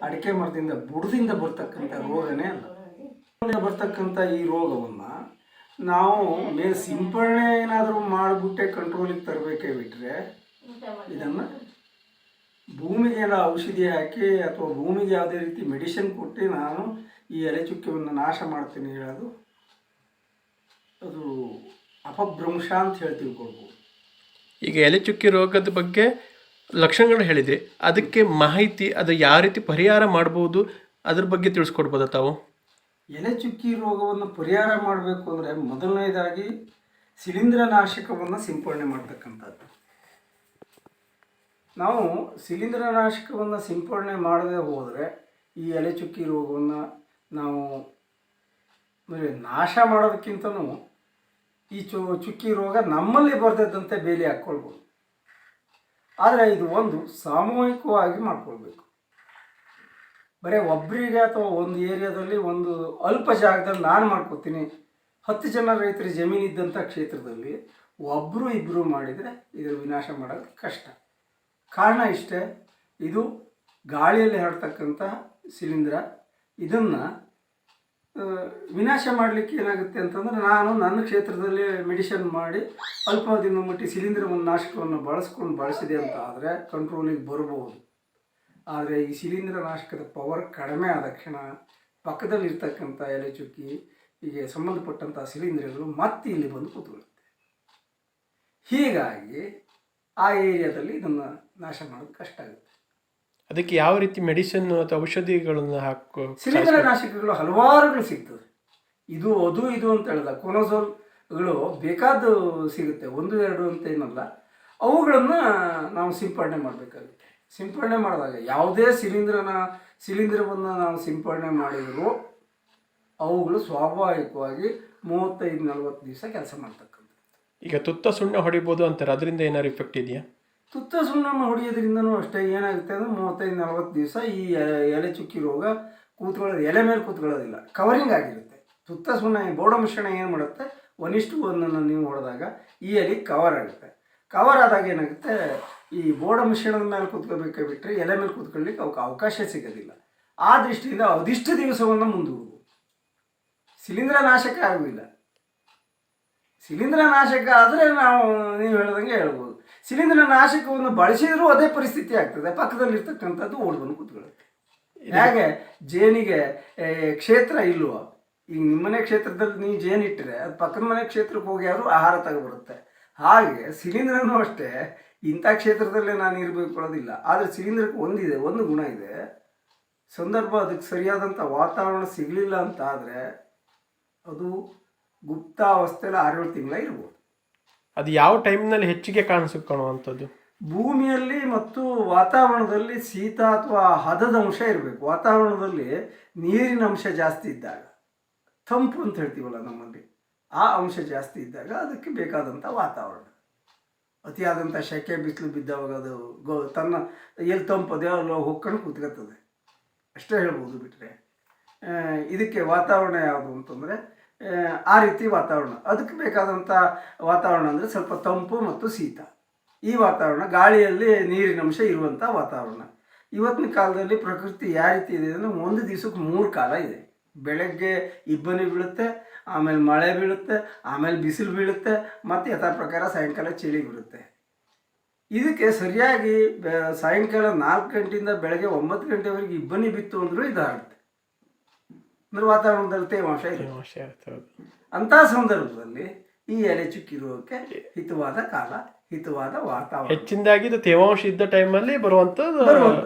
ಅಡಿಕೆ ಮರದಿಂದ ಬುಡದಿಂದ ಬರ್ತಕ್ಕಂಥ ರೋಗನೇ ಅಲ್ಲ. ಬರ್ತಕ್ಕಂಥ ಈ ರೋಗವನ್ನು ನಾವು ಮೇಲೆ ಸಿಂಪಡಣೆ ಏನಾದರೂ ಮಾಡಿಬಿಟ್ಟೆ ಕಂಟ್ರೋಲಿಗೆ ತರಬೇಕೇ ಬಿಟ್ಟರೆ ಇದನ್ನು ಭೂಮಿಗೆ ಎಲ್ಲ ಔಷಧಿ ಹಾಕಿ ಅಥವಾ ಭೂಮಿಗೆ ಯಾವುದೇ ರೀತಿ ಮೆಡಿಸಿನ್ ಕೊಟ್ಟು ನಾನು ಈ ಎಲೆ ಚುಕ್ಕಿಯನ್ನು ನಾಶ ಮಾಡ್ತೀನಿ ಹೇಳೋದು ಅದು ಅಪಭ್ರಂಶ ಅಂತ ಹೇಳಿ ತಿಳ್ಕೊಳ್ಬೋದು. ಈಗ ಎಲೆ ಚುಕ್ಕಿ ರೋಗದ ಬಗ್ಗೆ ಲಕ್ಷಣಗಳು ಹೇಳಿದ್ರಿ, ಅದಕ್ಕೆ ಮಾಹಿತಿ ಅದು ಯಾವ ರೀತಿ ಪರಿಹಾರ ಮಾಡ್ಬೋದು ಅದ್ರ ಬಗ್ಗೆ ತಿಳಿಸ್ಕೊಡ್ಬೋದಾ ತಾವು? ಎಲೆ ಚುಕ್ಕಿ ರೋಗವನ್ನು ಪರಿಹಾರ ಮಾಡಬೇಕು ಅಂದರೆ ಮೊದಲನೇದಾಗಿ ಶಿಲೀಂಧ್ರನಾಶಕವನ್ನು ಸಿಂಪಡಣೆ ಮಾಡ್ತಕ್ಕಂಥದ್ದು. ನಾವು ಶಿಲೀಂಧ್ರನಾಶಕವನ್ನು ಸಿಂಪಡಣೆ ಮಾಡದೆ ಹೋದರೆ ಈ ಎಲೆ ಚುಕ್ಕಿ ರೋಗವನ್ನು ನಾವು ನಾಶ ಮಾಡೋದಕ್ಕಿಂತನೂ ಈ ಚುಕ್ಕಿ ರೋಗ ನಮ್ಮಲ್ಲಿ ಬರ್ದಿದ್ದಂತೆ ಬೇಲಿ ಹಾಕ್ಕೊಳ್ಬೋದು. ಆದರೆ ಇದು ಒಂದು ಸಾಮೂಹಿಕವಾಗಿ ಮಾಡ್ಕೊಳ್ಬೇಕು. ಬರೀ ಒಬ್ಬರಿಗೆ ಅಥವಾ ಒಂದು ಏರಿಯಾದಲ್ಲಿ ಒಂದು ಅಲ್ಪ ಜಾಗದಲ್ಲಿ ನಾನು ಮಾಡ್ಕೋತೀನಿ, 10 ಜನ ರೈತರ ಜಮೀನಿದ್ದಂಥ ಕ್ಷೇತ್ರದಲ್ಲಿ ಒಬ್ಬರು ಇಬ್ಬರು ಮಾಡಿದರೆ ಇದರ ವಿನಾಶ ಮಾಡೋದು ಕಷ್ಟ. ಕಾರಣ ಇಷ್ಟೇ, ಇದು ಗಾಳಿಯಲ್ಲಿ ಹರಡ್ತಕ್ಕಂಥ ಶಿಲೀಂಧ್ರ. ಇದನ್ನು ವಿನಾಶ ಮಾಡಲಿಕ್ಕೆ ಏನಾಗುತ್ತೆ ಅಂತಂದರೆ ನಾನು ನನ್ನ ಕ್ಷೇತ್ರದಲ್ಲಿ ಮೆಡಿಷನ್ ಮಾಡಿ ಅಲ್ಪ ದಿನ ಮಟ್ಟಿ ಶಿಲೀಂಧ್ರವನ್ನು ನಾಶಕವನ್ನು ಬಳಸಿದೆ ಅಂತ ಆದರೆ ಕಂಟ್ರೋಲಿಗೆ ಬರ್ಬೋದು. ಆದರೆ ಈ ಶಿಲೀಂಧ್ರ ನಾಶಕದ ಪವರ್ ಕಡಿಮೆ ಆದ ಕ್ಷಣ ಪಕ್ಕದಲ್ಲಿರ್ತಕ್ಕಂಥ ಎಲೆ ಚುಕ್ಕಿ ಹೀಗೆ ಸಂಬಂಧಪಟ್ಟಂಥ ಶಿಲೀಂಧ್ರಗಳು ಮತ್ತೆ ಇಲ್ಲಿ ಬಂದು ಕೂತ್ಕೊಳ್ಳುತ್ತೆ. ಹೀಗಾಗಿ ಆ ಏರಿಯಾದಲ್ಲಿ ಇದನ್ನು ನಾಶ ಮಾಡೋದು ಕಷ್ಟ ಆಗುತ್ತೆ. ಅದಕ್ಕೆ ಯಾವ ರೀತಿ ಮೆಡಿಸಿನ್ ಅಥವಾ ಔಷಧಿಗಳನ್ನು ಹಾಕೋ? ಶಿಲೀಂಧ್ರ ನಾಶಕಗಳು ಹಲವಾರುಗಳು ಸಿಗ್ತದೆ. ಇದು ಅಂತ ಹೇಳಿದ ಕೊನೋಸೋಲ್ಗಳು ಬೇಕಾದ ಸಿಗುತ್ತೆ, 1-2 ಅಂತ ಏನಲ್ಲ. ಅವುಗಳನ್ನು ನಾವು ಸಿಂಪಡಣೆ ಮಾಡಬೇಕಾಗುತ್ತೆ. ಸಿಂಪಡಣೆ ಮಾಡಿದಾಗ ಯಾವುದೇ ಶಿಲೀಂಧ್ರವನ್ನು ನಾವು ಸಿಂಪಡಣೆ ಮಾಡಿದರೂ ಅವುಗಳು ಸ್ವಾಭಾವಿಕವಾಗಿ 35-40 ದಿವಸ ಕೆಲಸ ಮಾಡ್ತಕ್ಕಂಥದ್ದು. ಈಗ ತುತ್ತ ಸುಣ್ಣ ಹೊಡಿಬೋದು ಅಂತಾರೆ, ಅದರಿಂದ ಏನಾದ್ರು ಇಫೆಕ್ಟ್ ಇದೆಯಾ? ತುತ್ತ ಸುಣ್ಣವನ್ನು ಹೊಡೆಯೋದ್ರಿಂದನೂ ಅಷ್ಟೇ ಏನಾಗುತ್ತೆ ಅಂದರೆ 35-40 ದಿವಸ ಈ ಎಲೆ ಚುಕ್ಕಿ ರೋಗ ಎಲೆ ಮೇಲೆ ಕೂತ್ಕೊಳ್ಳೋದಿಲ್ಲ, ಕವರಿಂಗ್ ಆಗಿರುತ್ತೆ. ತುತ್ತ ಸುಣ್ಣ ಬೋಡೋ ಮಿಶ್ರಣ ಏನು ಮಾಡುತ್ತೆ, 1:1 ನೀವು ಹೊಡೆದಾಗ ಈ ಎಲೆ ಕವರ್ ಆಗುತ್ತೆ. ಕವರ್ ಆದಾಗ ಏನಾಗುತ್ತೆ, ಈ ಬೋಡೋ ಮಿಶ್ರಣದ ಮೇಲೆ ಕೂತ್ಕೋಬೇಕೆ ಬಿಟ್ಟರೆ ಎಲೆ ಮೇಲೆ ಕೂತ್ಕೊಳ್ಳಿಕ್ಕೆ ಅವಕಾಶ ಸಿಗೋದಿಲ್ಲ. ಆ ದೃಷ್ಟಿಯಿಂದ ಅದಿಷ್ಟು ದಿವಸವನ್ನು ಮುಂದೂಡುವುದು. ಶಿಲೀಂಧ್ರ ನಾಶಕ ಆಗುವುದಿಲ್ಲ. ಶಿಲೀಂಧ್ರ ನಾಶಕ ಆದರೆ ನೀವು ಹೇಳ್ದಂಗೆ ಹೇಳ್ಬೋದು. ಶಿಲೀಂಧ್ರ ನಾಶಕವನ್ನು ಬಳಸಿದರೂ ಅದೇ ಪರಿಸ್ಥಿತಿ ಆಗ್ತದೆ, ಪಕ್ಕದಲ್ಲಿರ್ತಕ್ಕಂಥದ್ದು ಓಡ್ಬಂದು ಕೂತ್ಕೊಳ್ಳುತ್ತೆ. ಹೇಗೆ ಜೇನಿಗೆ ಕ್ಷೇತ್ರ ಇಲ್ವೋ, ಈಗ ನಿಮ್ಮನೆ ಕ್ಷೇತ್ರದಲ್ಲಿ ನೀವು ಜೇನಿಟ್ಟರೆ ಅದು ಪಕ್ಕದ ಮನೆ ಕ್ಷೇತ್ರಕ್ಕೆ ಹೋಗಿ ಯಾರು ಆಹಾರ ತಗೊಬರುತ್ತೆ. ಹಾಗೆ ಶಿಲೀಂಧ್ರನೂ ಅಷ್ಟೇ ಇಂಥ ಕ್ಷೇತ್ರದಲ್ಲೇ ನಾನು ಇರಬೇಕು ಕೊಡೋದಿಲ್ಲ. ಆದರೆ ಶಿಲೀಂಧ್ರಕ್ಕೆ ಒಂದು ಗುಣ ಇದೆ, ಸಂದರ್ಭ ಅದಕ್ಕೆ ಸರಿಯಾದಂಥ ವಾತಾವರಣ ಸಿಗಲಿಲ್ಲ ಅಂತ ಆದರೆ ಅದು ಗುಪ್ತಾವಸ್ಥೆಯಲ್ಲಿ 6-7 ತಿಂಗಳ ಇರ್ಬೋದು. ಅದು ಯಾವ ಟೈಮ್ನಲ್ಲಿ ಹೆಚ್ಚಿಗೆ ಕಾಣಿಸ್ಕೊಳ್ಳುವಂಥದ್ದು? ಭೂಮಿಯಲ್ಲಿ ಮತ್ತು ವಾತಾವರಣದಲ್ಲಿ ಶೀತ ಅಥವಾ ಹದದ ಅಂಶ ಇರಬೇಕು. ವಾತಾವರಣದಲ್ಲಿ ನೀರಿನ ಅಂಶ ಜಾಸ್ತಿ ಇದ್ದಾಗ, ತಂಪು ಅಂತ ಹೇಳ್ತೀವಲ್ಲ ನಮ್ಮಲ್ಲಿ, ಆ ಅಂಶ ಜಾಸ್ತಿ ಇದ್ದಾಗ ಅದಕ್ಕೆ ಬೇಕಾದಂಥ ವಾತಾವರಣ. ಅತಿಯಾದಂಥ ಸೆಕೆ ಬಿಸಿಲು ಬಿದ್ದವಾಗ ಅದು ತನ್ನ ಎಲ್ಲಿ ತಂಪದೆ ಅಲ್ಲಿ ಹೊಕ್ಕೊಂಡು ಕೂತ್ಕೊಳ್ತದೆ ಅಷ್ಟೇ ಹೇಳ್ಬೋದು. ಬಿಟ್ಟರೆ ಇದಕ್ಕೆ ವಾತಾವರಣ ಯಾವುದು ಅಂತಂದರೆ ಆ ರೀತಿ ವಾತಾವರಣ, ಅದಕ್ಕೆ ಬೇಕಾದಂಥ ವಾತಾವರಣ ಅಂದರೆ ಸ್ವಲ್ಪ ತಂಪು ಮತ್ತು ಶೀತ. ಈ ವಾತಾವರಣ ಗಾಳಿಯಲ್ಲಿ ನೀರಿನ ಅಂಶ ಇರುವಂಥ ವಾತಾವರಣ. ಇವತ್ತಿನ ಕಾಲದಲ್ಲಿ ಪ್ರಕೃತಿ ಯಾವ ರೀತಿ ಇದೆ ಅಂದರೆ ಒಂದು ದಿವಸಕ್ಕೆ 3 ಕಾಲ ಇದೆ. ಬೆಳಗ್ಗೆ ಇಬ್ಬನಿ ಬೀಳುತ್ತೆ, ಆಮೇಲೆ ಮಳೆ ಬೀಳುತ್ತೆ, ಆಮೇಲೆ ಬಿಸಿಲು ಬೀಳುತ್ತೆ, ಮತ್ತು ಯಥಾ ಪ್ರಕಾರ ಸಾಯಂಕಾಲ ಚಳಿ ಬೀಳುತ್ತೆ. ಇದಕ್ಕೆ ಸರಿಯಾಗಿ ಸಾಯಂಕಾಲ 4 ಗಂಟೆಯಿಂದ ಬೆಳಗ್ಗೆ 9 ಗಂಟೆವರೆಗೆ ಇಬ್ಬನಿ ಬಿತ್ತು ಅಂದರೂ ಇದು ಹರಡುತ್ತೆ. ಅಂದರೆ ವಾತಾವರಣದಲ್ಲಿ ತೇವಾಂಶ ಇದೆ. ಅಂಥ ಸಂದರ್ಭದಲ್ಲಿ ಈ ಎಲೆ ಚುಕ್ಕಿ ರೋಗಕ್ಕೆ ಹಿತವಾದ ಕಾಲ, ಹಿತವಾದ ವಾತಾವರಣ. ಹೆಚ್ಚಿನದಾಗಿ ತೇವಾಂಶ ಇದ್ದ ಟೈಮಲ್ಲಿ ಬರುವಂಥದ್ದು